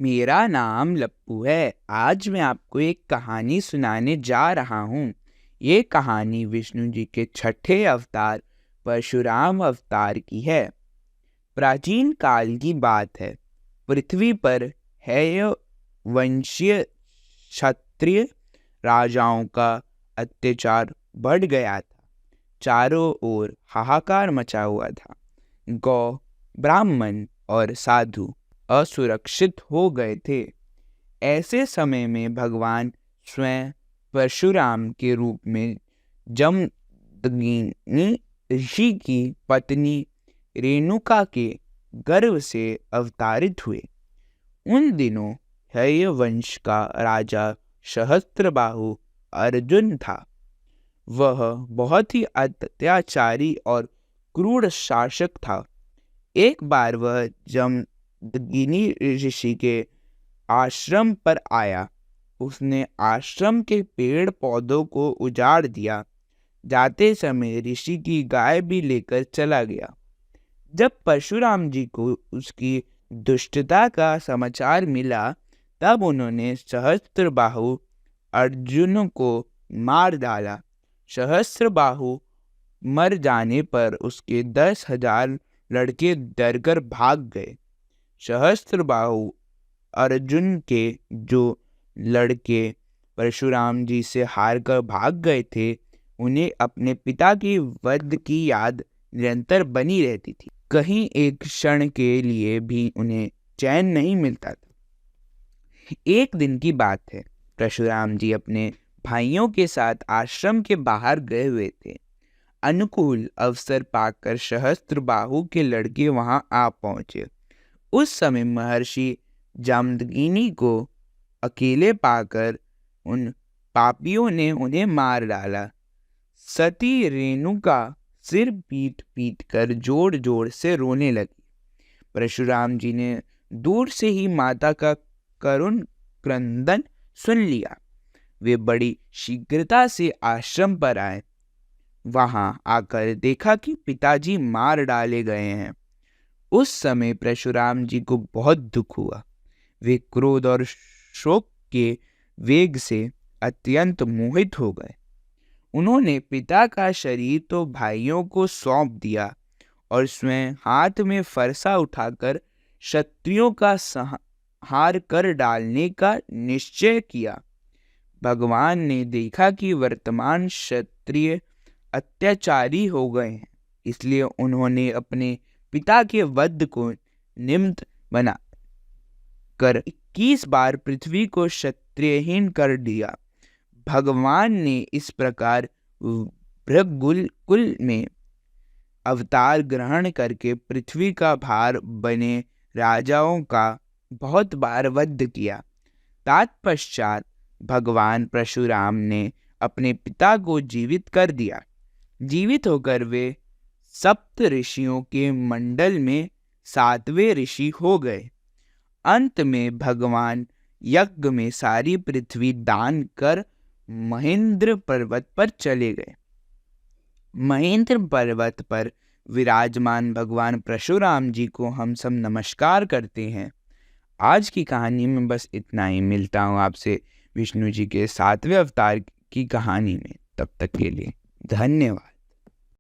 मेरा नाम लप्पू है। आज मैं आपको एक कहानी सुनाने जा रहा हूँ। ये कहानी विष्णु जी के छठे अवतार परशुराम अवतार की है। प्राचीन काल की बात है। पृथ्वी पर हैय वंशीय क्षत्रिय राजाओं का अत्याचार बढ़ गया था। चारों ओर हाहाकार मचा हुआ था। गौ, ब्राह्मण और साधु असुरक्षित हो गए थे। ऐसे समय में भगवान स्वयं परशुराम के रूप में जमदग्नि ऋषि की पत्नी रेणुका के गर्भ से अवतारित हुए। उन दिनों हैय वंश का राजा सहस्त्रबाहु अर्जुन था। वह बहुत ही अत्याचारी और क्रूर शासक था। एक बार वह जमदग्नि ऋषि के आश्रम पर आया। उसने आश्रम के पेड़ पौधों को उजाड़ दिया। जाते समय ऋषि की गाय भी लेकर चला गया। जब परशुराम जी को उसकी दुष्टता का समाचार मिला, तब उन्होंने सहस्त्रबाहु अर्जुन को मार डाला। सहस्त्रबाहु मर जाने पर उसके 10,000 लड़के डरकर भाग गए। सहस्त्रबाहु अर्जुन के जो लड़के परशुराम जी से हारकर भाग गए थे, उन्हें अपने पिता की वध की याद निरंतर बनी रहती थी। कहीं एक क्षण के लिए भी उन्हें चैन नहीं मिलता था। एक दिन की बात है। परशुराम जी अपने भाइयों के साथ आश्रम के बाहर गए हुए थे। अनुकूल अवसर पाकर सहस्त्रबाहु के लड़के वहां आ पहुंचे। उस समय महर्षि जामदग्नि को अकेले पाकर उन पापियों ने उन्हें मार डाला। सती रेणुका सिर पीट पीट कर जोर जोर से रोने लगी। परशुराम जी ने दूर से ही माता का करुण क्रंदन सुन लिया। वे बड़ी शीघ्रता से आश्रम पर आए। वहां आकर देखा कि पिताजी मार डाले गए हैं। उस समय परशुराम जी को बहुत दुख हुआ। वे क्रोध और शोक के वेग से अत्यंत मोहित हो गए। उन्होंने पिता का शरीर तो भाइयों को सौंप दिया और स्वयं हाथ में फरसा उठाकर क्षत्रियों का संहार कर डालने का निश्चय किया। भगवान ने देखा कि वर्तमान क्षत्रिय अत्याचारी हो गए हैं, इसलिए उन्होंने अपने पिता के वध को निमित्त बना कर 21 बार पृथ्वी को क्षत्रियहीन कर दिया। भगवान ने इस प्रकार भृगुकुल में अवतार ग्रहण करके पृथ्वी का भार बने राजाओं का बहुत बार वध किया। तत्पश्चात भगवान परशुराम ने अपने पिता को जीवित कर दिया। जीवित होकर वे सप्त ऋषियों के मंडल में 7वें ऋषि हो गए। अंत में भगवान यज्ञ में सारी पृथ्वी दान कर महेंद्र पर्वत पर चले गए। महेंद्र पर्वत पर विराजमान भगवान परशुराम जी को हम सब नमस्कार करते हैं। आज की कहानी में बस इतना ही। मिलता हूँ आपसे विष्णु जी के 7वें अवतार की कहानी में। तब तक के लिए धन्यवाद।